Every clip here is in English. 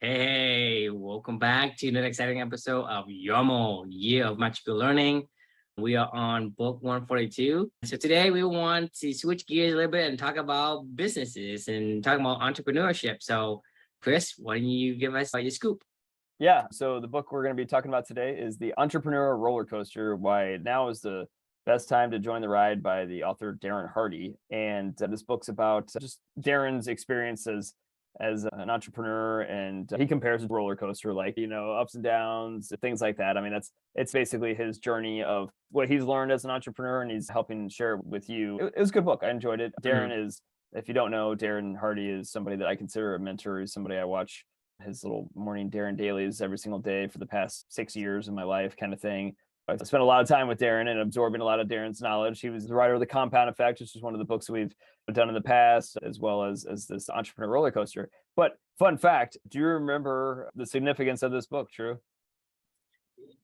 Hey, welcome back to another exciting episode of YOML, Year of Magical Learning. We are on book 142. So today we want to switch gears a little bit and talk about businesses and talk about entrepreneurship. So Chris, why don't you give us your scoop? Yeah, so the book we're going to be talking about today is The Entrepreneurial Rollercoaster, Why Now is the Best Time to Join the Ride by the author Darren Hardy. And this book's about just Darren's experiences as an entrepreneur, and he compares it to a roller coaster, like, ups and downs, things like that. I mean, it's basically his journey of what he's learned as an entrepreneur, and he's helping share it with you. It was a good book. I enjoyed it. Darren is, if you don't know, Darren Hardy is somebody that I consider a mentor. He's somebody I watch his little morning Darren dailies every single day for the past 6 years of my life, kind of thing. I spent a lot of time with Darren and absorbing a lot of Darren's knowledge. He was the writer of The Compound Effect, which is one of the books we've done in the past, as well as this Entrepreneur Roller Coaster. But fun fact, do you remember the significance of this book, True?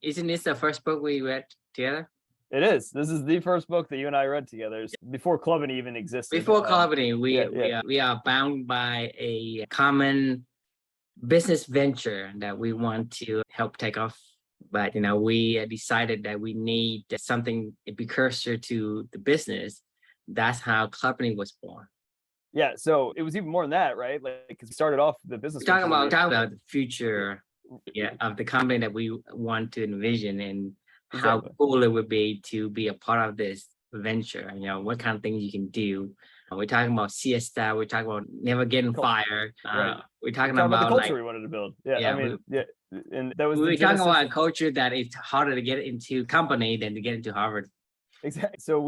Isn't this the first book we read together? It is. This is the first book that you and I read together before Clubbing even existed. Before Clubbing, we are bound by a common business venture that we want to help take off. But, we decided that we need something, a precursor to the business. That's how Clubbing was born. Yeah, so it was even more than that, right? Like, because we started off the business. Talking about the future of the company that we want to envision, and how cool it would be to be a part of this venture. What kind of things you can do. We're talking about siesta. We're talking about never getting fired. Right. We're talking about the culture we wanted to build. And that was. We're talking about a culture that it's harder to get into company than to get into Harvard. Exactly. So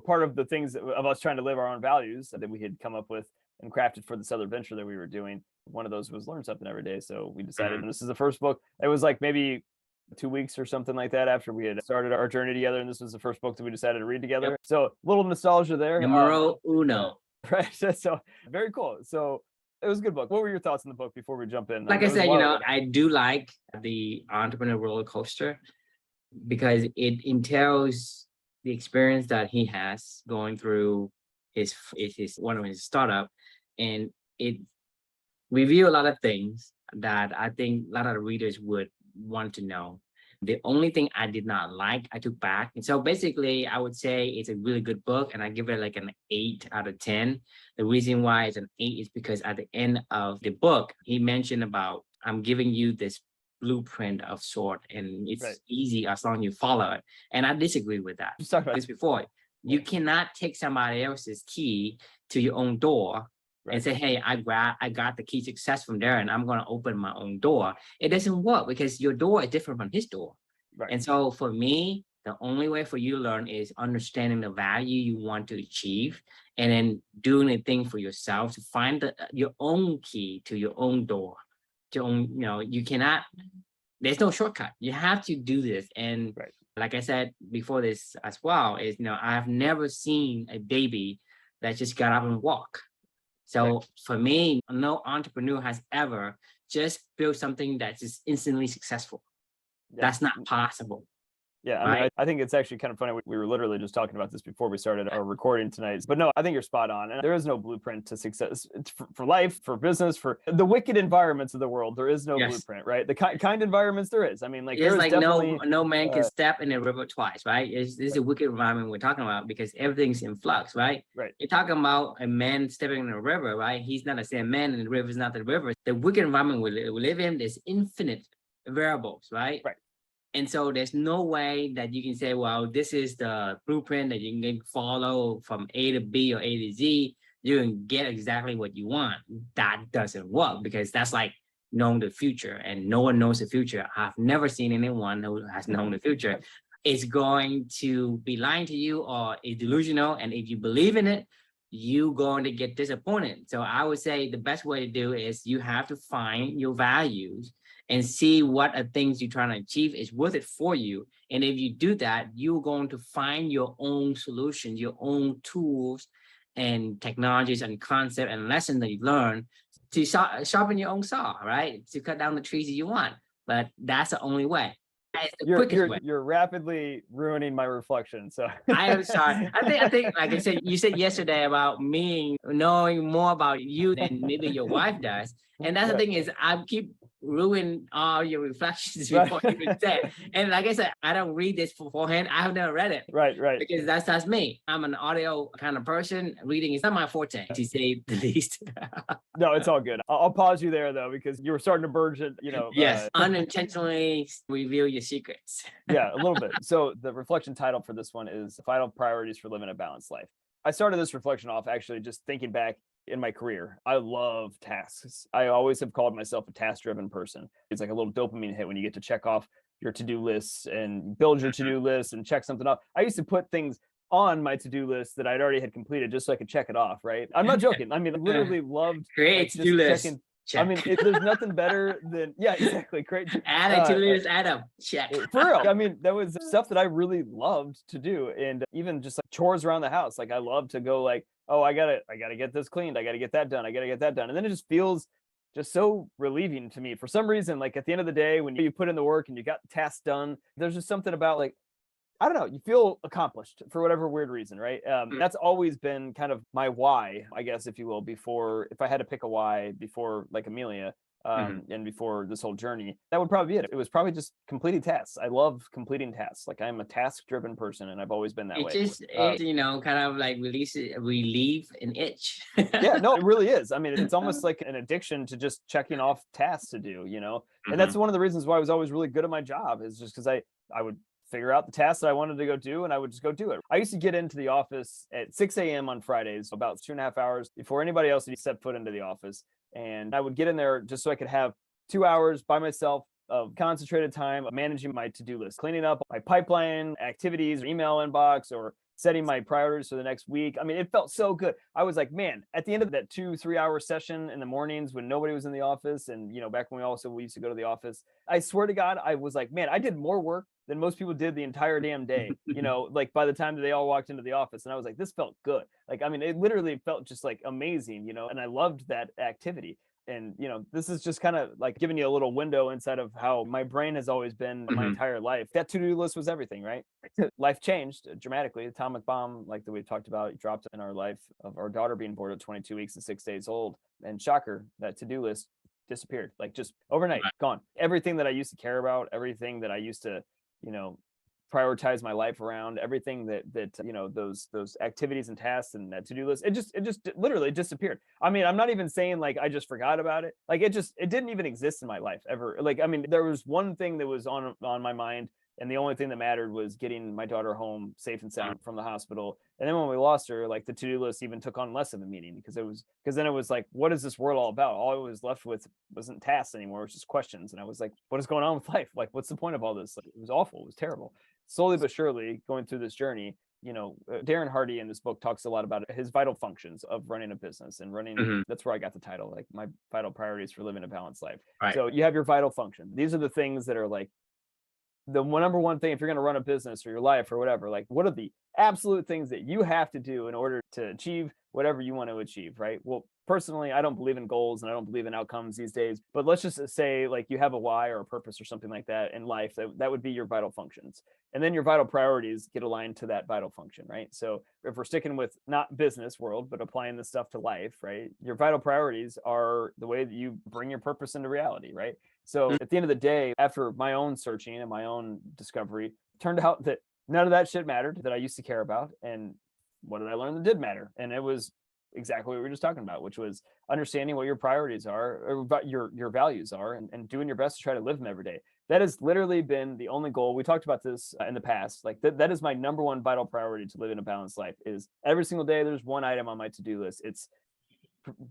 part of the things of us trying to live our own values that we had come up with and crafted for this other venture that we were doing. One of those was learn something every day. So we decided, and this is the first book. It was like maybe 2 weeks or something like that after we had started our journey together, and this was the first book that we decided to read together. Yep. So a little nostalgia there. Numero uno. Right. So very cool. So it was a good book. What were your thoughts on the book before we jump in? Like I said, I do like the Entrepreneurial Roller Coaster because it entails the experience that he has going through his one of his startup, and it reveal a lot of things that I think a lot of readers would want to know. The only thing I did not like, I took back. And so basically, I would say it's a really good book, and I give it like an 8 out of 10. The reason why it's an 8 is because at the end of the book, he mentioned about, I'm giving you this blueprint of sort, and it's easy as long as you follow it. And I disagree with that. Just talked about this before. You cannot take somebody else's key to your own door and say, hey, I got the key success from there, and I'm going to open my own door. It doesn't work because your door is different from his door. Right. And so for me, the only way for you to learn is understanding the value you want to achieve, and then doing a thing for yourself to find your own key to your own door. You cannot, there's no shortcut. You have to do this. And like I said before this as well, is, I have never seen a baby that just got up and walked. So for me, no entrepreneur has ever just built something that's just instantly successful. That's not possible. Yeah, I mean, I think it's actually kind of funny. We were literally just talking about this before we started our recording tonight. But no, I think you're spot on. And there is no blueprint to success. It's for life, for business, for the wicked environments of the world. There is no blueprint, right? The kind environments there is. I mean, like, there's like no man can step in a river twice, right? This is a wicked environment we're talking about because everything's in flux, right? Right. You're talking about a man stepping in a river, right? He's not the same man, and the river is not the river. The wicked environment we live in, there's infinite variables, right? Right. And so there's no way that you can say, well, this is the blueprint that you can follow from A to B or A to Z. You can get exactly what you want. That doesn't work because that's like knowing the future, and no one knows the future. I've never seen anyone who has known the future. It's going to be lying to you or is delusional. And if you believe in it, you're going to get disappointed. So I would say the best way to do is you have to find your values and see what are things you're trying to achieve is worth it for you. And if you do that, you're going to find your own solutions, your own tools and technologies and concepts and lessons that you've learned to sharpen your own saw, right? To cut down the trees that you want. But that's the only way. You're rapidly ruining my reflection. So I am sorry. I think, like I said, you said yesterday about me knowing more about you than maybe your wife does. And that's the Right. thing is I keep ruin all your reflections Right. before you even say it. And like I said, I don't read this beforehand. I have never read it Right. because that's me. I'm an audio kind of person. Reading is not my forte, to say the least. No, it's all good. I'll pause you there though, because you were starting to burge it, Yes, unintentionally reveal your secrets. yeah, a little bit. So the reflection title for this one is Vital Priorities for Living a Balanced Life. I started this reflection off actually just thinking back in my career. I love tasks. I always have called myself a task-driven person. It's like a little dopamine hit when you get to check off your to-do lists and build your to-do list and check something off. I used to put things on my to-do list that I'd already had completed just so I could check it off, right? I'm not joking. I mean, I literally loved Create like to-do just list. checking. I Check. mean, there's nothing better than, yeah, exactly. Great. Add it to list, add them. Check. For real. I mean, that was stuff that I really loved to do. And even just like chores around the house. Like I love to go like, oh, I gotta get this cleaned. I gotta get that done. I gotta get that done. And then it just feels just so relieving to me. For some reason, like at the end of the day, when you put in the work and you got tasks done, there's just something about like, I don't know, you feel accomplished for whatever weird reason, right? That's always been kind of my why, I guess, if you will, before, if I had to pick a why before like Amelia, and before this whole journey, that would probably be it. It was probably just completing tasks. I love completing tasks. Like I'm a task-driven person, and I've always been that way. It kind of like relieve an itch. Yeah, no, it really is. I mean, it's almost like an addiction to just checking off tasks to do, And that's one of the reasons why I was always really good at my job, is just because I would figure out the tasks that I wanted to go do, and I would just go do it. I used to get into the office at 6 a.m. on Fridays, about 2.5 hours before anybody else had stepped foot into the office. And I would get in there just so I could have 2 hours by myself of concentrated time of managing my to-do list, cleaning up my pipeline activities, or email inbox, or setting my priorities for the next week. I mean, it felt so good. I was like, man, at the end of that 2-3 hour session in the mornings when nobody was in the office, and back when we used to go to the office, I swear to God, I was like, man, I did more work than most people did the entire damn day, like by the time that they all walked into the office. And I was like, this felt good. Like, I mean, it literally felt just like amazing, and I loved that activity. And, this is just kind of like giving you a little window inside of how my brain has always been my entire life. That to-do list was everything, right? Life changed dramatically. Atomic bomb, like that we talked about, dropped in our life of our daughter being born at 22 weeks and 6 days old. And shocker, that to-do list disappeared, like just overnight, gone. Everything that I used to care about, everything that I used to, prioritize my life around, everything that those activities and tasks and that to-do list, it just literally disappeared. I mean, I'm not even saying like I just forgot about it. Like it didn't even exist in my life ever. Like, I mean, there was one thing that was on my mind, and the only thing that mattered was getting my daughter home safe and sound from the hospital. And then when we lost her, like the to-do list even took on less of a meaning, because then it was like, what is this world all about? All I was left with wasn't tasks anymore. It was just questions. And I was like, what is going on with life? Like, what's the point of all this? Like, it was awful. It was terrible. Slowly but surely going through this journey, Darren Hardy in this book talks a lot about his vital functions of running a business and running. That's where I got the title, like my vital priorities for living a balanced life. Right. So you have your vital function. These are the things that are like the number one thing if you're going to run a business or your life or whatever. Like, what are the absolute things that you have to do in order to achieve whatever you want to achieve, right? Well, personally, I don't believe in goals and I don't believe in outcomes these days, but let's just say like you have a why or a purpose or something like that in life, that would be your vital functions. And then your vital priorities get aligned to that vital function, right? So if we're sticking with not business world, but applying this stuff to life, right? Your vital priorities are the way that you bring your purpose into reality, right? So at the end of the day, after my own searching and my own discovery, it turned out that none of that shit mattered that I used to care about. And what did I learn that did matter? And it was exactly what we were just talking about, which was understanding what your priorities are, or what your values are, and doing your best to try to live them every day. That has literally been the only goal. We talked about this in the past. Like that is my number one vital priority to live in a balanced life. Is every single day there's one item on my to-do list. It's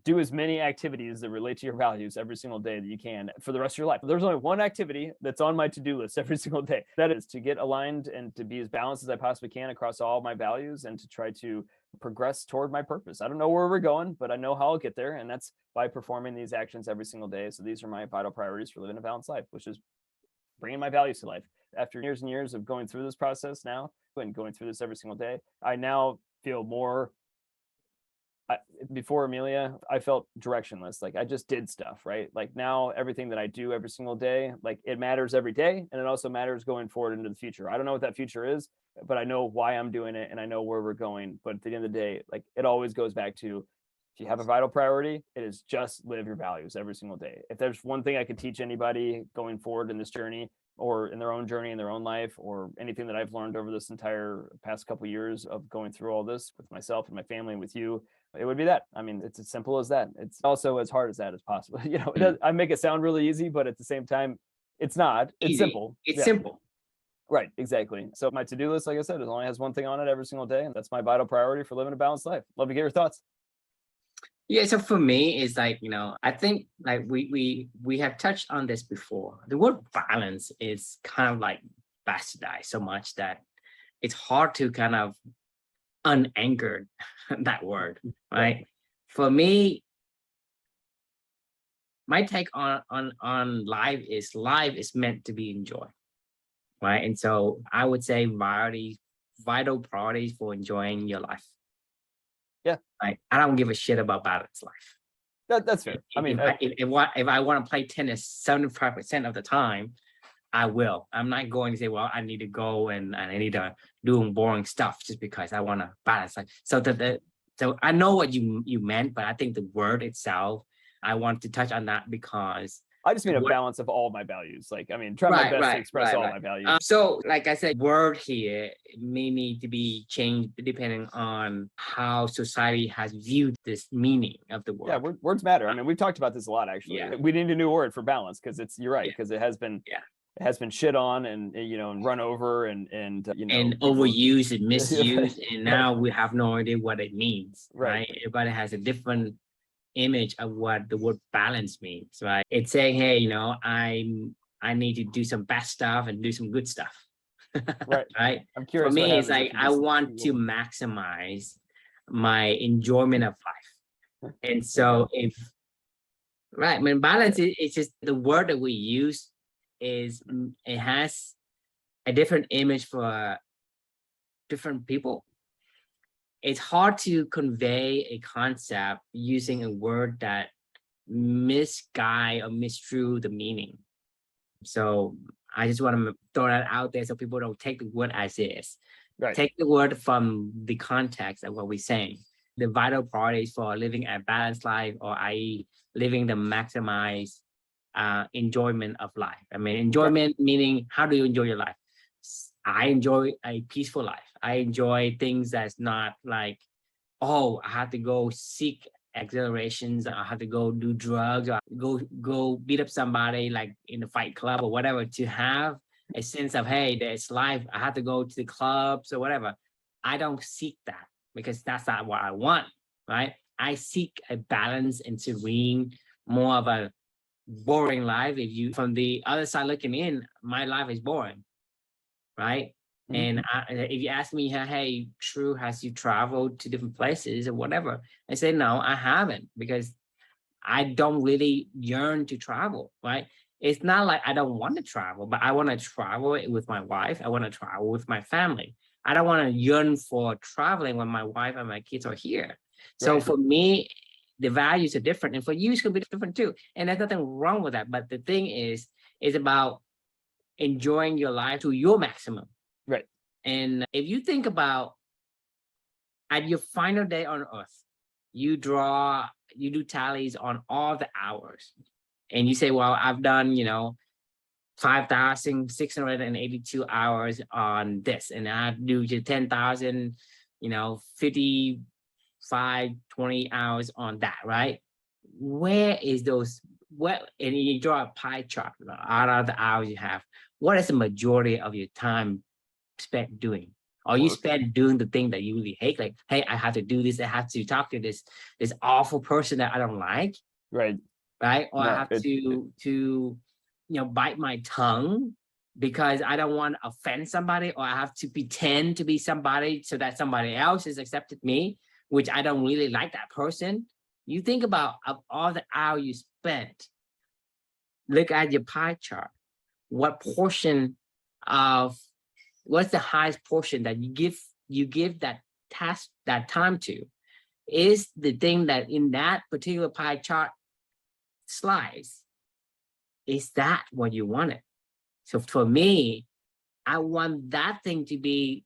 do as many activities that relate to your values every single day that you can for the rest of your life. There's only one activity that's on my to-do list every single day. That is to get aligned and to be as balanced as I possibly can across all my values, and to try to progress toward my purpose. I don't know where we're going, but I know how I'll get there. And that's by performing these actions every single day. So these are my vital priorities for living a balanced life, which is bringing my values to life. After years and years of going through this process now and going through this every single day, I now feel more. Before Amelia, I felt directionless. Like I just did stuff, right? Like now everything that I do every single day, like it matters every day. And it also matters going forward into the future. I don't know what that future is, but I know why I'm doing it and I know where we're going. But at the end of the day, like it always goes back to If you have a vital priority, it is just live your values every single day. If there's one thing I could teach anybody going forward in this journey, or in their own journey in their own life, or anything that I've learned over this entire past couple of years of going through all this with myself and my family and with you, it would be that. I mean, it's as simple as that. It's also as hard as that as possible. I make it sound really easy, but at the same time, it's not. It's Easy. simple. It's Yeah. simple. Right, exactly. So my to-do list, like I said, it only has one thing on it every single day, and that's my vital priority for living a balanced life. Love to get your thoughts. Yeah, so for me, it's like, I think like we have touched on this before. The word balance is kind of like bastardized so much that it's hard to kind of unanchor that word, right? For me, my take on life is meant to be enjoyed, right? And so I would say vital priorities for enjoying your life. Yeah. Right. I don't give a shit about balanced life. That's fair. I mean, if I want to play tennis 75% of the time, I will. I'm not going to say, well, I need to go and I need to do boring stuff just because I want to balance. Like, so I know what you meant, but I think the word itself, I want to touch on that because I just mean a balance of all my values. Like, I mean, try my best to express all my values. So, like I said, word here may need to be changed depending on how society has viewed this meaning of the word. Yeah, words matter. I mean, we've talked about this a lot, actually. Yeah. We need a new word for balance because you're right, because it has been shit on and and run over and overused and misused, and now we have no idea what it means. Right? Everybody has a different image of what the word balance means, right? It's saying, hey, I need to do some bad stuff and do some good stuff. Right. Right. I'm curious. For me, it's like I want to maximize my enjoyment of life. And so when balance it's just the word that we use it has a different image for different people. It's hard to convey a concept using a word that misguide or misdrew the meaning. So I just want to throw that out there so people don't take the word as is. Right. Take the word from the context of what we're saying. The vital priorities for living a balanced life, or i.e. living the maximized enjoyment of life. I mean, enjoyment meaning, how do you enjoy your life? I enjoy a peaceful life. I enjoy things that's not like, oh, I have to go seek exhilarations. I have to go do drugs, or go beat up somebody like in the fight club or whatever, to have a sense of, hey, there's life. I have to go to the clubs or whatever. I don't seek that because that's not what I want, right? I seek a balance and serene, more of a boring life. If you, from the other side looking in, my life is boring. Right. Mm-hmm. And if you ask me, hey, True, has you traveled to different places or whatever? I say, no, I haven't, because I don't really yearn to travel. Right. It's not like I don't want to travel, but I want to travel with my wife. I want to travel with my family. I don't want to yearn for traveling when my wife and my kids are here. Right. So for me, the values are different. And for you, it's going to be different too. And there's nothing wrong with that. But the thing is about enjoying your life to your maximum. Right. And if you think about at your final day on earth, you do tallies on all the hours, and you say, well, I've done, 5,682 hours on this, and I do 10,000, 55, 20 hours on that, right? Where is those? And you draw a pie chart out of the hours you have. What is the majority of your time spent doing? Or you spend doing the thing that you really hate, like, hey, I have to do this. I have to talk to this awful person that I don't like. Right. Right. Or I have to bite my tongue because I don't want to offend somebody, or I have to pretend to be somebody so that somebody else has accepted me, which I don't really like that person. You think about of all the hours you spent, look at your pie chart. What's the highest portion that you give that task, that time to? Is the thing that in that particular pie chart slice, is that what you wanted? So for me, I want that thing to be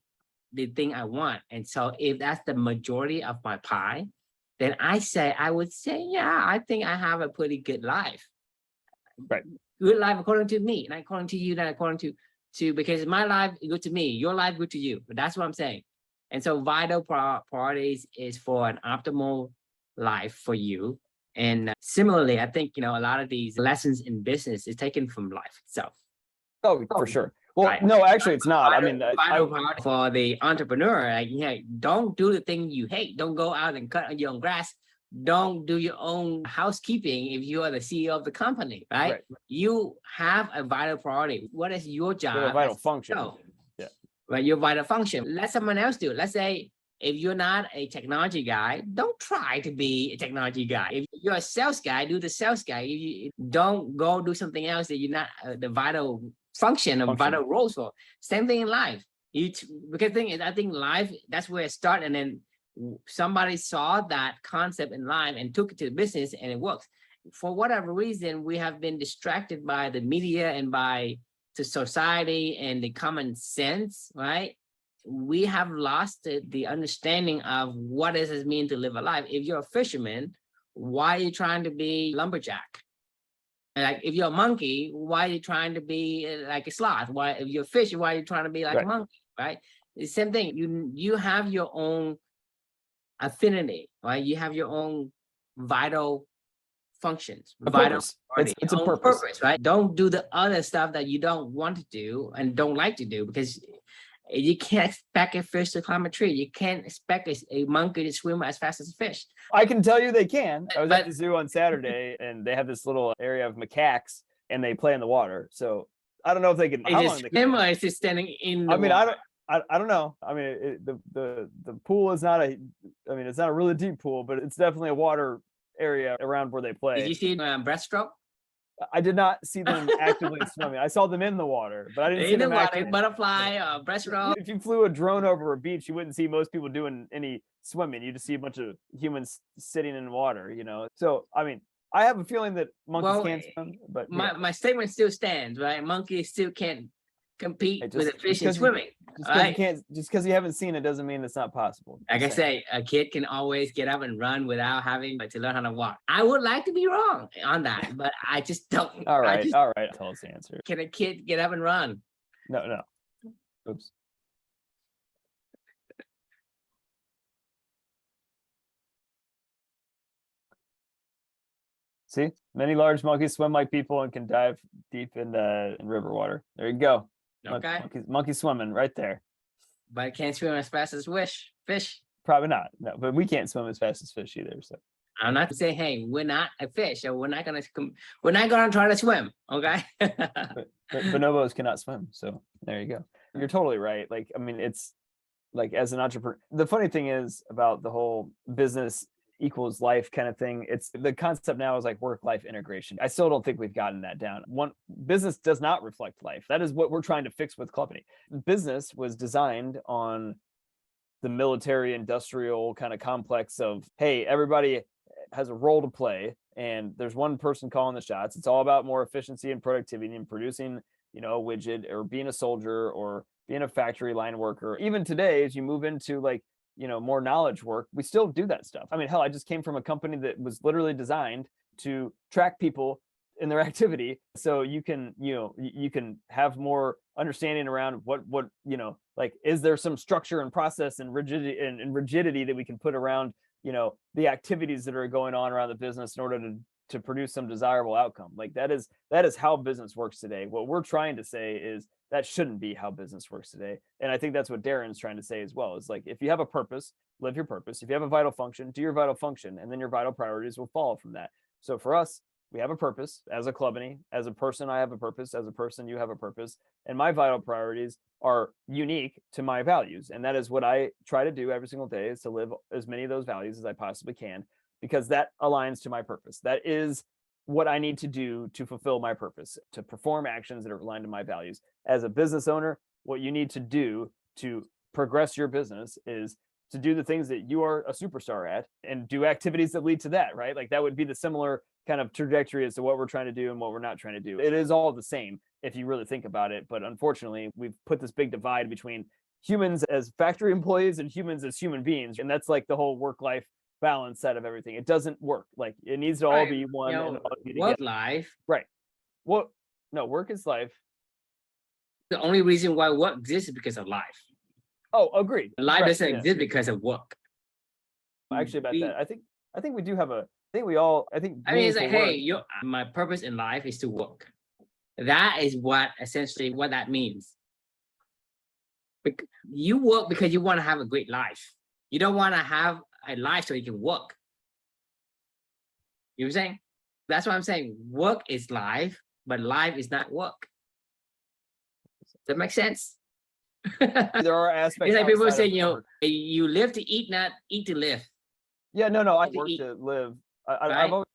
the thing I want. And so if that's the majority of my pie, then I would say, yeah, I think I have a pretty good life. Right. Good life according to me, not according to you, not according to because my life is good to me, your life good to you. But that's what I'm saying. And so vital priorities is for an optimal life for you. And similarly, I think, a lot of these lessons in business is taken from life itself. Oh, for sure. Well, Right. no, actually, it's not. I mean, Vital priority for the entrepreneur, like, don't do the thing you hate. Don't go out and cut your own grass. Don't do your own housekeeping if you are the CEO of the company, right? You have a vital priority. What is your job? a vital function. Yeah. Right, your vital function. Let someone else do it. Let's say if you're not a technology guy, don't try to be a technology guy. If you're a sales guy, do the sales guy. You don't go do something else that you're not the vital function or vital roles for. Same thing in life. Because the thing is, I think life, that's where it starts, and then somebody saw that concept in life and took it to the business, and it works. For whatever reason, we have been distracted by the media and by the society and the common sense, right? We have lost the understanding of what does it mean to live a life. If you're a fisherman, why are you trying to be lumberjack? Like if you're a monkey, why are you trying to be like a sloth? Why, if you're a fish, why are you trying to be like a monkey? Right? It's the same thing. You have your own affinity, right? You have your own vital functions, vital it's a purpose, right? Don't do the other stuff that you don't want to do and don't like to do, because you can't expect a fish to climb a tree. You can't expect a monkey to swim as fast as a fish. I can tell you they can. I was at the zoo on Saturday, and they have this little area of macaques, and they play in the water. So I don't know if they can. How long? Is it standing in the water? I don't know. I mean, the pool is not it's not a really deep pool, but it's definitely a water area around where they play. Did you see breaststroke? I did not see them actively swimming. I saw them in the water, but I didn't see them actively. Butterfly, breaststroke. If you flew a drone over a beach, you wouldn't see most people doing any swimming. You just see a bunch of humans sitting in water, So, I mean, I have a feeling that monkeys can't swim, but my statement still stands, right? Monkeys still can't compete with a fish in swimming. Just because you haven't seen it doesn't mean it's not possible. Like I say, a kid can always get up and run without having to learn how to walk. I would like to be wrong on that, but I just don't. All right. Tell us the answer. Can a kid get up and run? No. Oops. See, many large monkeys swim like people and can dive deep in river water. There you go. Okay. Monkey swimming right there. But it can't swim as fast as fish. Probably not. No, but we can't swim as fast as fish either. So I'm not saying, hey, we're not a fish, or we're not gonna try to swim. Okay. but bonobos cannot swim. So there you go. You're totally right. Like, I mean, it's like, as an entrepreneur, the funny thing is about the whole business equals life kind of thing. It's the concept now is like work-life integration. I still don't think we've gotten that down. One, business does not reflect life. That is what we're trying to fix with Clubney. Business was designed on the military industrial kind of complex of, hey, everybody has a role to play and there's one person calling the shots. It's all about more efficiency and productivity and producing, a widget, or being a soldier, or being a factory line worker. Even today, as you move into like, more knowledge work, we still do that stuff. I mean, hell, I just came from a company that was literally designed to track people in their activity. So you can, you can have more understanding around what, like, is there some structure and process and rigidity that we can put around, the activities that are going on around the business in order to produce some desirable outcome. Like that is how business works today. What we're trying to say is that shouldn't be how business works today. And I think that's what Darren's trying to say as well. Is like, if you have a purpose, live your purpose. If you have a vital function, do your vital function, and then your vital priorities will follow from that. So for us, we have a purpose as a Clubney. As a person, I have a purpose. As a person, you have a purpose. And my vital priorities are unique to my values. And that is what I try to do every single day, is to live as many of those values as I possibly can, because that aligns to my purpose. That is what I need to do to fulfill my purpose, to perform actions that are aligned to my values. As a business owner, what you need to do to progress your business is to do the things that you are a superstar at and do activities that lead to that, right? Like that would be the similar kind of trajectory as to what we're trying to do and what we're not trying to do. It is all the same if you really think about it. But unfortunately, we've put this big divide between humans as factory employees and humans as human beings. And that's like the whole work-life balance side of everything. It doesn't work. Like it needs to all Right. be one and all be Work together. life. Right. Well, no, work is life. The only reason why work exists is because of life. Oh, agreed. Life Right, doesn't yeah. exist because of work. Actually, about We- that, I think we do have a. I think we all. I think. I mean, it's like, meaningful work- hey, my purpose in life is to work. That is what essentially what that means. You work because you want to have a great life. You don't want to have a life so you can work. You know what I'm saying? That's what I'm saying. Work is life, but life is not work. Does that make sense? There are aspects. It's like people outside say, of work. you live to eat, not eat to live. Yeah, no, I to work eat, to live. I've right? always,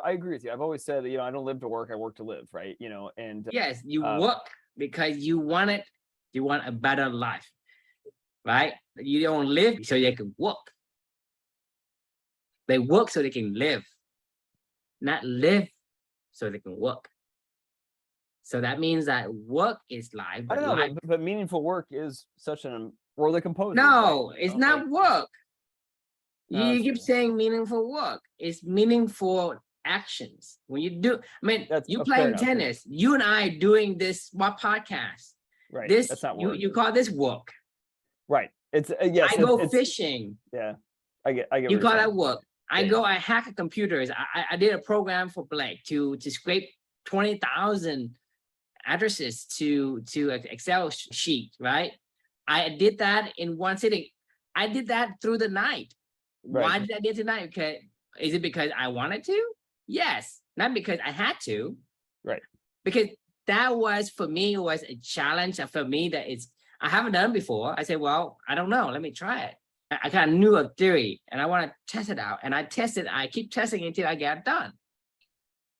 I agree with you. I've always said that, I don't live to work, I work to live, right? And Yes, you work because you want a better life, right? You don't live so they can work. They work so they can live, not live so they can work. So that means that work is life, I but don't know, life. but meaningful work is such an or the composer. No, right? it's not work. No, You it's keep true. saying meaningful work. It's meaningful actions. When you do, I mean, That's you fair playing enough, yeah. tennis, you and I doing this podcast. Right. This That's not work. you call this work. Right. It's yes. I go it's, fishing. Yeah. I get. You what you're call saying. that work. I Yeah, go, I hack computers. I did a program for Blake to scrape 20,000 addresses to an Excel sheet, right? I did that in one sitting. I did that through the night. Why Right. did I do it tonight? Because is it because I wanted to? Yes, not because I had to. Right. Because that was for me was a challenge for me that I haven't done before. I said, well, I don't know. Let me try it. I kind of knew a theory and I want to test it out. And I tested. I keep testing until I get it done.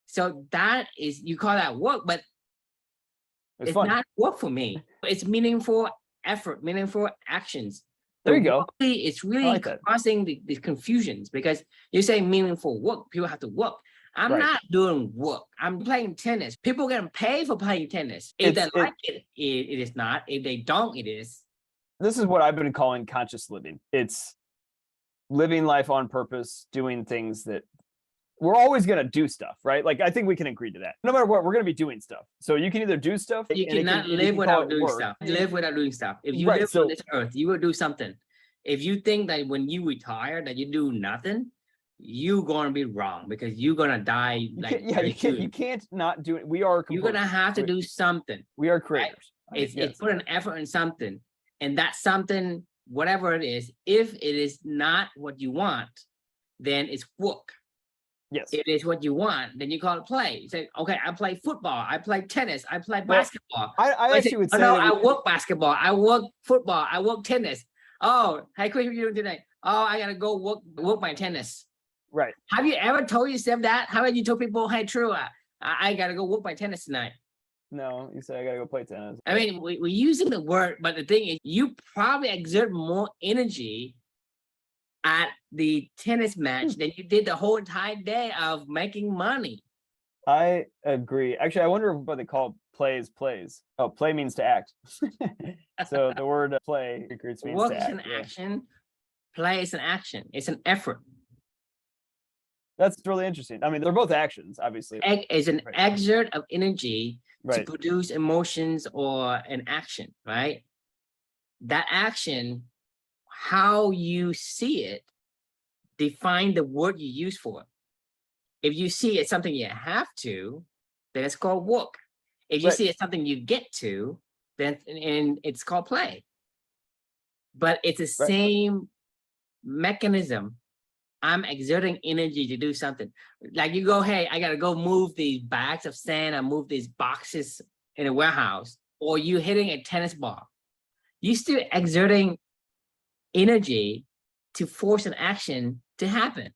So that is, you call that work, but it's fun. not work for me. It's meaningful effort, meaningful actions. There you go. It's really like that. causing the confusions because you're saying meaningful work. People have to work. I'm Right. not doing work. I'm playing tennis. People getting paid for playing tennis. If they like it, it is not. If they don't, it is. This is what I've been calling conscious living. It's living life on purpose, doing things that we're always going to do stuff, right? Like I think we can agree to that. No matter what, we're going to be doing stuff. So you can either do stuff. You and cannot you live can without call it doing work. stuff. Live without doing stuff. If you Right, live so- on this earth, you will do something. If you think that when you retire that you do nothing, you're gonna be wrong because you're gonna die like you can't not do it. We are you're gonna have to do something. We are creators. It's put an effort in something, and that something, whatever it is, if it is not what you want, then it's work. Yes. If it is what you want, then you call it play. You say, okay, I play football, I play tennis, I play basketball. I actually would say no, that I work basketball, I work football, I work tennis. Oh, hey, Chris, what are you doing today? Oh, I gotta go work my tennis. Right. Have you ever told yourself that? How about you told people, hey, True, I gotta go work my tennis tonight? No, you say I gotta go play tennis. I mean, we're using the word, but the thing is, you probably exert more energy at the tennis match than you did the whole entire day of making money. I agree. Actually, I wonder what they call plays. Oh, play means to act. So the word play means Work to is act. an action, play is an action, it's an effort. That's really interesting. I mean, they're both actions, obviously. Is an exert of energy to Right. produce emotions or an action, right? That action, how you see it, define the word you use for it. If you see it's something you have to, then it's called work. If you Right. see it's something you get to, then and it's called play. But it's the same mechanism. I'm exerting energy to do something. Like you go, hey, I gotta go move these bags of sand and move these boxes in a warehouse, or you hitting a tennis ball. You still exerting energy to force an action to happen.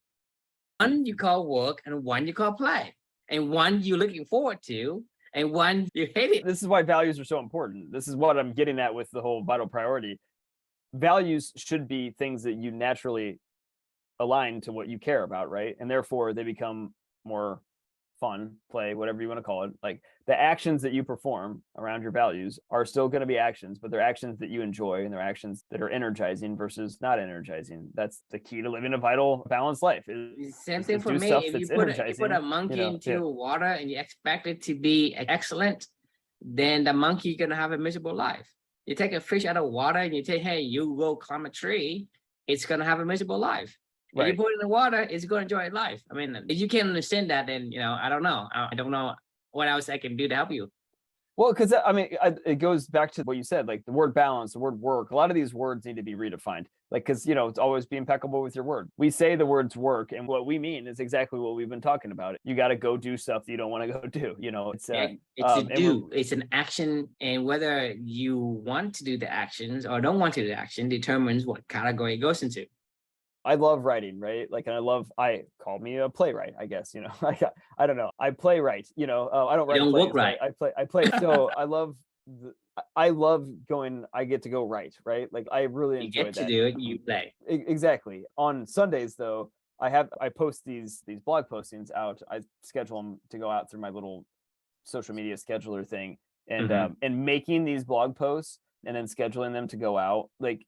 One you call work and one you call play. And one you're looking forward to, and one you hate it. This is why values are so important. This is what I'm getting at with the whole vital priority. Values should be things that you naturally align to what you care about, right? And therefore they become more fun, play, whatever you want to call it, like the actions that you perform around your values are still going to be actions, but they're actions that you enjoy and they're actions that are energizing versus not energizing. That's the key to living a vital, balanced life. Same Is thing to for do me. stuff If you that's put a energizing, monkey into yeah. water and you expect it to be excellent, then the monkey gonna have a miserable life. You take a fish out of water and you say, hey, you go climb a tree, it's gonna have a miserable life. If you Right. put it in the water, it's gonna enjoy life. I mean, if you can't understand that, then I don't know. I don't know what else I can do to help you. Well, because I mean, it goes back to what you said, like the word balance, the word work. A lot of these words need to be redefined. Like, because it's always be impeccable with your word. We say the words work, and what we mean is exactly what we've been talking about. You got to go do stuff that you don't want to go do. It's It's a do. It's an action, and whether you want to do the actions or don't want to do the action determines what category it goes into. I love writing, right? Like, and I call me a playwright, I guess, I don't know. I playwright, I don't write don't plays, work right. I play. So I love going, I get to go write, right? Like I really enjoy You get that. to do it, you play. Exactly. On Sundays though, I post these blog postings out. I schedule them to go out through my little social media scheduler thing. And and making these blog posts and then scheduling them to go out, like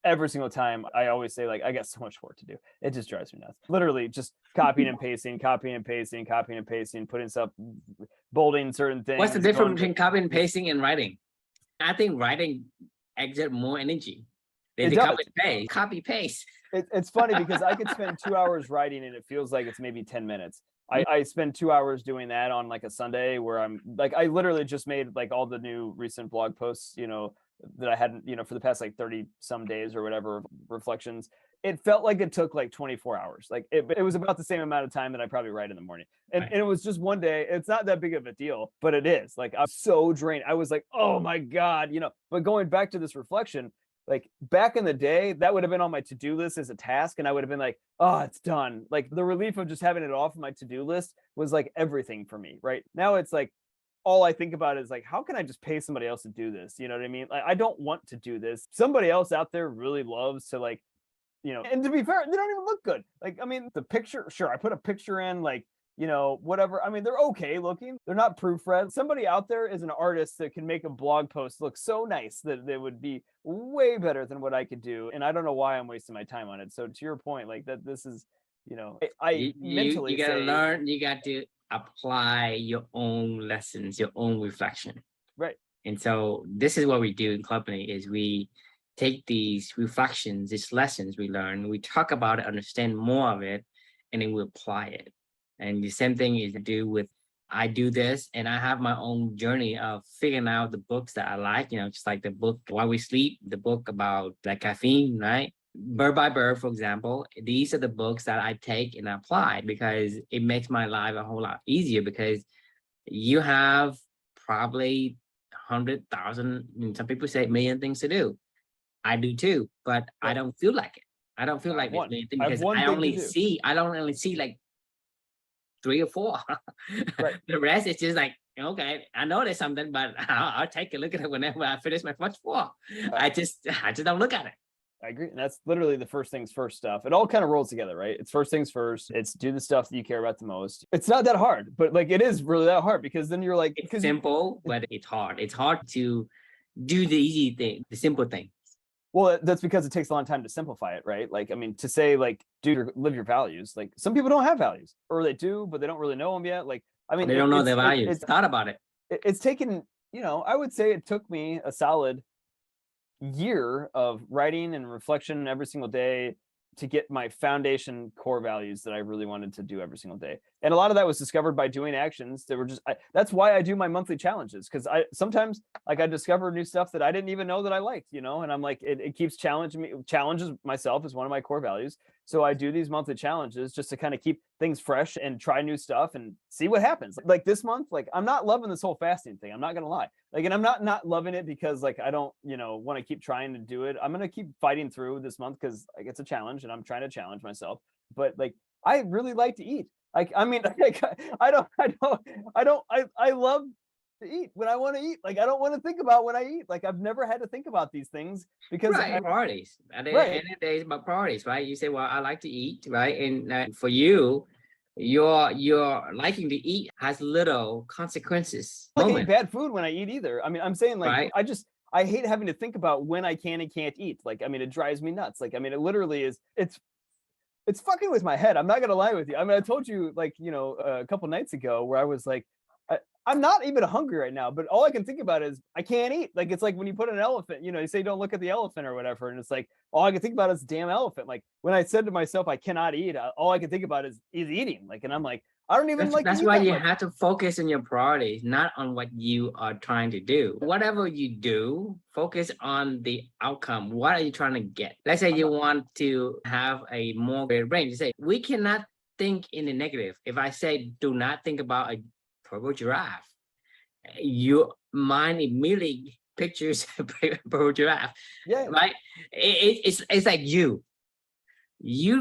every single time I always say, like, I got so much work to do. It just drives me nuts. Literally just copying and pasting, putting stuff, bolding certain things. What's the difference between copying and pasting and writing? I think writing exerts more energy. They copy paste. It's funny because I could spend 2 hours writing and it feels like it's maybe 10 minutes. I spend 2 hours doing that on like a Sunday where I'm like, I literally just made like all the new recent blog posts, that I hadn't, for the past like 30 some days or whatever reflections. It felt like it took like 24 hours. Like it was about the same amount of time that I probably write in the morning. And it was just one day. It's not that big of a deal, but it is. Like I'm so drained. I was like, oh my God, but going back to this reflection, like back in the day, that would have been on my to-do list as a task. And I would have been like, oh, it's done. Like the relief of just having it off my to-do list was like everything for me. Right now, it's like, all I think about is like, how can I just pay somebody else to do this? You know what I mean? Like, I don't want to do this. Somebody else out there really loves to like, and to be fair, they don't even look good. Like, I mean, the picture, sure, I put a picture in like, whatever. I mean, they're okay looking. They're not proofread. Somebody out there is an artist that can make a blog post look so nice that they would be way better than what I could do. And I don't know why I'm wasting my time on it. So to your point, like that, this is, mentally you gotta learn, you got to apply your own lessons, your own reflection. Right. And so this is what we do in company is we take these reflections, these lessons we learn, we talk about it, understand more of it, and then we apply it. And the same thing is to do with, I do this and I have my own journey of figuring out the books that I like, just like the book Why We Sleep, the book about like caffeine, right? Bird by Bird, for example, these are the books that I take and apply because it makes my life a whole lot easier because you have probably 100,000, some people say million things to do. I do too, but I don't feel like it. I don't feel like this because I only see like 3 or 4. Right. The rest is just like, okay, I know there's something, but I'll take a look at it whenever I finish my first 4. I just don't look at it. I agree. And that's literally the first things first stuff. It all kind of rolls together, right? It's first things first. It's do the stuff that you care about the most. It's not that hard, but like it is really that hard because then you're like, it's simple, but it's hard. It's hard to do the easy thing, the simple thing. Well, that's because it takes a long time to simplify it, right? Like, I mean, to say like, live your values. Like some people don't have values or they do, but they don't really know them yet. Like, I mean, they don't know their values. It's thought about it. It's taken, I would say it took me a solid year of writing and reflection every single day to get my foundation core values that I really wanted to do every single day. And a lot of that was discovered by doing actions that were just, that's why I do my monthly challenges. Cause I sometimes like I discover new stuff that I didn't even know that I liked, and I'm like, it keeps challenging me, challenges myself is one of my core values. So I do these monthly challenges just to kind of keep things fresh and try new stuff and see what happens. Like this month, like I'm not loving this whole fasting thing. I'm not going to lie. Like, and I'm not loving it because like, I don't, want to keep trying to do it. I'm going to keep fighting through this month because like it's a challenge and I'm trying to challenge myself. But like, I really like to eat. Like, I mean, like, I love to eat when I want to eat. Like, I don't want to think about when I eat. Like, I've never had to think about these things because priorities. At the end of the day, it's about priorities, right? You say, well, I like to eat, right? And for you, Your liking to eat has little consequences. Like I eat Moment, bad food when I eat either. I mean, I'm saying like right? I hate having to think about when I can and can't eat. Like, I mean, it drives me nuts. Like, I mean, it literally is. It's fucking with my head. I'm not gonna lie with you. I mean, I told you like a couple nights ago where I was like, I'm not even hungry right now, but all I can think about is I can't eat. Like it's like when you put an elephant, you say don't look at the elephant or whatever, and it's like all I can think about is the damn elephant. Like when I said to myself I cannot eat, all I can think about is eating. Like, and I'm like, I don't even like to That's eat why that you much. have to focus on your priorities, not on what you are trying to do. Whatever you do, focus on the outcome. What are you trying to get? Let's say I'm you not. want to have a more great brain. You say, we cannot think in the negative. If I say, do not think about a purple giraffe, your mind immediately pictures a purple giraffe, Yeah, right? It's like you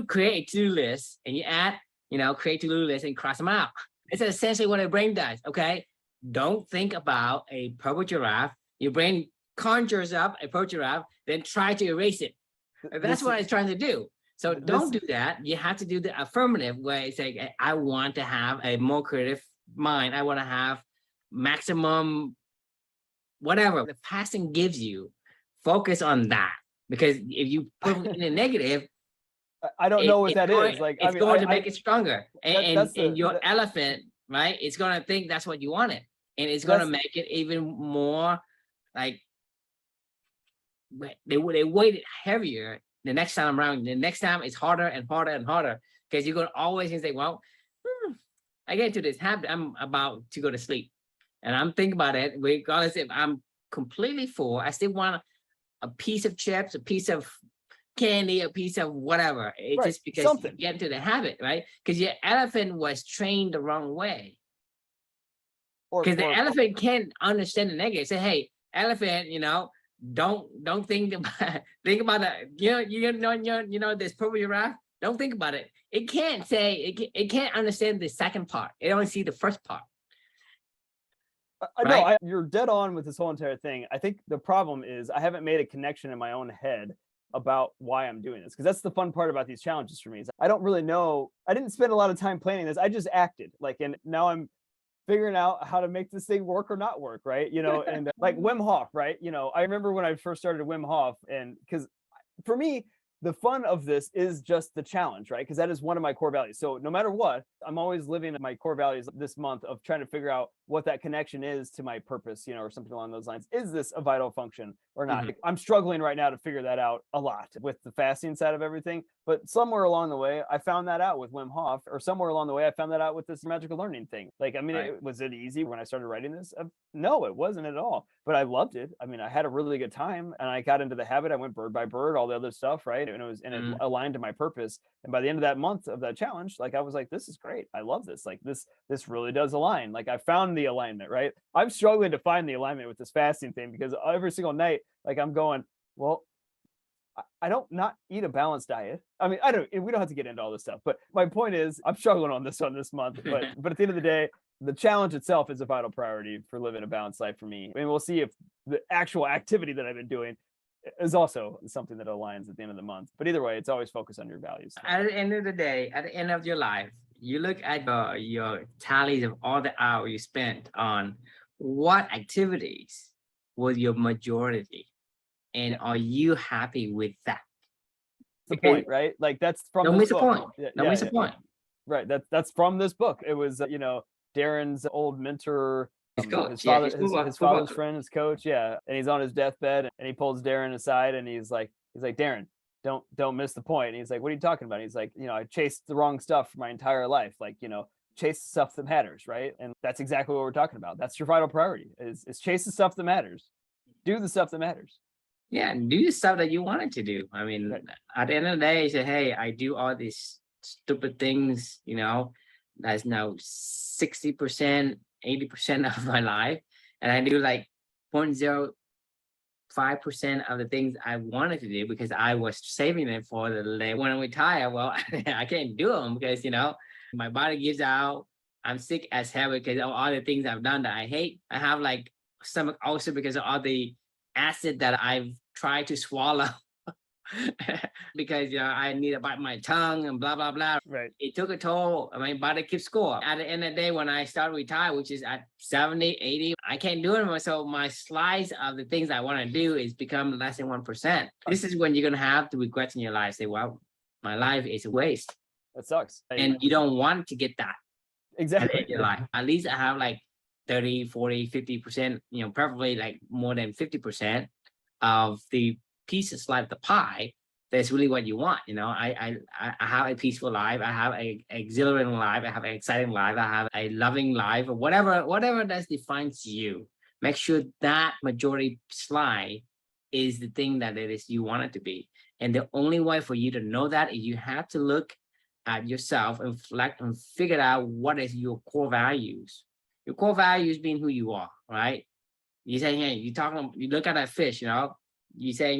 create a to-do list and you add, create to-do list and cross them out. It's essentially what a brain does. Okay. Don't think about a purple giraffe. Your brain conjures up a purple giraffe, then try to erase it. That's this what it's trying to do. So don't this do that. You have to do the affirmative where it's like, I want to have a more creative mind. I want to have maximum whatever the fasting gives you. Focus on that. Because if you put in the negative, I don't know what it's that going is. Like, I it's mean, going to make it stronger. that's And your the elephant, right? It's gonna think that's what you wanted. And it's gonna that's make it even more like they weight it heavier the next time around. The next time it's harder and harder and harder because you're gonna always say, well, I get into this habit, I'm about to go to sleep. And I'm thinking about it, regardless if I'm completely full, I still want a piece of chips, a piece of candy, a piece of whatever. It's right. just because you Something get into the habit, right? Because your elephant was trained the wrong way. Because the or elephant can't understand the negative. Say, hey, elephant, don't think about think about that. This purple giraffe. Don't think about it. It can't say it can't understand the second part. It only see the first part, no, right? you're dead on with this whole entire thing. I think the problem is I haven't made a connection in my own head about why I'm doing this because that's the fun part about these challenges for me. Is I don't really know. I didn't spend a lot of time planning this. I just acted like, and now I'm figuring out how to make this thing work or not work, right? And like Wim Hof, right? I remember when I first started Wim Hof, and because for me, the fun of this is just the challenge, right? Because that is one of my core values. So no matter what, I'm always living my core values this month of trying to figure out what that connection is to my purpose, or something along those lines. Is this a vital function or not? Mhm. I'm struggling right now to figure that out a lot with the fasting side of everything. But somewhere along the way, I found that out with Wim Hof, or somewhere along the way, I found that out with this magical learning thing. Like, I mean, Right. was it easy when I started writing this? No, it wasn't at all. But I loved it. I mean, I had a really good time, and I got into the habit. I went bird by bird, all the other stuff, right? And it Mhm. aligned to my purpose. And by the end of that month of that challenge, like I was like, this is great. I love this. Like this really does align. Like I found the alignment, right? I'm struggling to find the alignment with this fasting thing because every single night, like I'm going, well, I don't not eat a balanced diet. I mean, we don't have to get into all this stuff, but my point is I'm struggling on this month. But at the end of the day, the challenge itself is a vital priority for living a balanced life for me. And we'll see if the actual activity that I've been doing is also something that aligns at the end of the month. But either way, it's always focused on your values. At the end of the day, at the end of your life, you look at your tallies of all the hours you spent on what activities was your majority, and Yeah. are you happy with that? The Because point, right? Like that's from don't this miss a book. point. Yeah, Don't yeah, miss a yeah. point. Right. That's from this book. It was, Darren's old mentor, His his coach, yeah, father, his his football father's coach. friend, his coach. Yeah. And he's on his deathbed and he pulls Darren aside and he's like, Darren, don't miss the point. And he's like, what are you talking about? And he's like, I chased the wrong stuff for my entire life. Like, chase the stuff that matters. Right. And that's exactly what we're talking about. That's your vital priority is chase the stuff that matters. Do the stuff that matters. Yeah, do the stuff that you wanted to do. I mean, Right. at the end of the day, you say, hey, I do all these stupid things, that's now 60%, 80% of my life. And I do like 0.05% of the things I wanted to do because I was saving it for when I retire. Well, I can't do them because, my body gives out. I'm sick as hell because of all the things I've done that I hate. I have like stomach ulcer because of all the acid that I've tried to swallow because I need to bite my tongue and blah blah blah. Right. It took a toll. My body keeps score. At the end of the day, when I start retire, which is at 70, 80, I can't do it. So my slice of the things I want to do is become less than 1%. This is when you're gonna have the regrets in your life. Say, well, my life is a waste. That sucks. And you don't want to get that at the end Exactly. of your life. At least I have like 30, 40, 50%, preferably like more than 50% of the piece of slice of the pie. That's really what you want. I have a peaceful life. I have a exhilarating life. I have an exciting life. I have a loving life, or whatever that defines you. Make sure that majority slide is the thing that it is you want it to be. And the only way for you to know that is you have to look at yourself and reflect and figure out what is your core values. Your core values being who you are, right? You say, hey, you look at that fish, you say,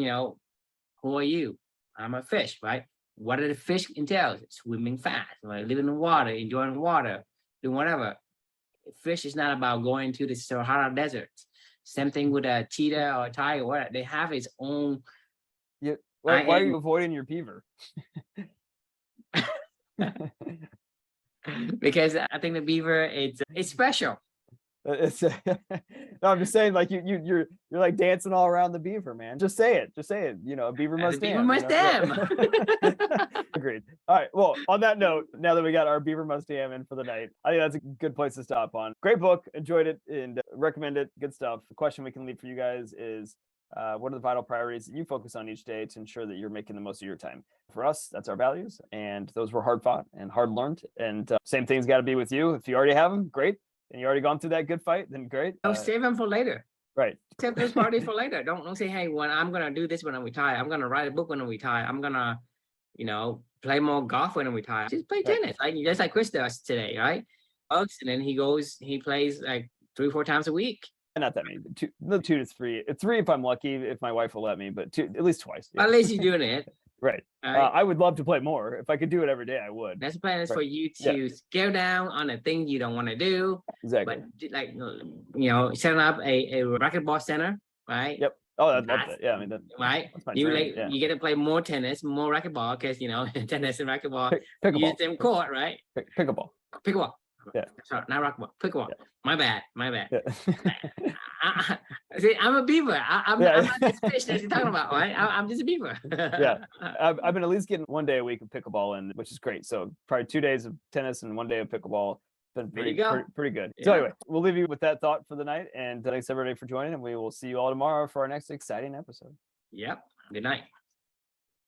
who are you? I'm a fish, right? What do the fish entail? Swimming fast, right? Living in the water, enjoying water, doing whatever. Fish is not about going to the Sahara Desert. Same thing with a cheetah or a tiger, whatever. They have its own. Yeah. Why are you avoiding your beaver? Because I think the beaver, it's special. It's no, I'm just saying, like you're like dancing all around the beaver, man. Just say it. A beaver must The dam. beaver must dam. Agreed. All right. Well, on that note, now that we got our beaver must dam in for the night, I think that's a good place to stop on. Great book. Enjoyed it and recommend it. Good stuff. The question we can leave for you guys is, what are the vital priorities that you focus on each day to ensure that you're making the most of your time? For us, that's our values, and those were hard fought and hard learned. And same thing's got to be with you. If you already have them, great. And you already gone through that good fight, then great. I'll save them for later. Right. Save those parties for later. Don't say, hey, when I'm gonna do this when I retire, I'm gonna write a book when I retire. I'm gonna, play more golf when I retire. Just play tennis, just like Chris does today, right? And then he plays like 3 or 4 times a week. Not that many, 2 to 3. 3 if I'm lucky, if my wife will let me, but 2, at least twice. Yeah. At least you're doing it. Right. I would love to play more. If I could do it every day, I would. That's the plan is for you to scale down on the thing you don't want to do. Exactly. But like, setting up a racquetball center, right? Yep. Oh, I'd love that. Yeah, I mean, right. You get to play more tennis, more racquetball, because tennis and racquetball pickleball. use the same court, right? Pickleball. Yeah. Sorry, not racquetball. Pickleball. Yeah. My bad. Yeah. See, I'm a beaver. I'm not this fish that you're talking about, right? I'm just a beaver. Yeah. I've been at least getting 1 day a week of pickleball in, which is great. So probably 2 days of tennis and 1 day of pickleball. Been pretty good. Yeah. So anyway, we'll leave you with that thought for the night. And thanks everybody for joining. And we will see you all tomorrow for our next exciting episode. Yep. Good night.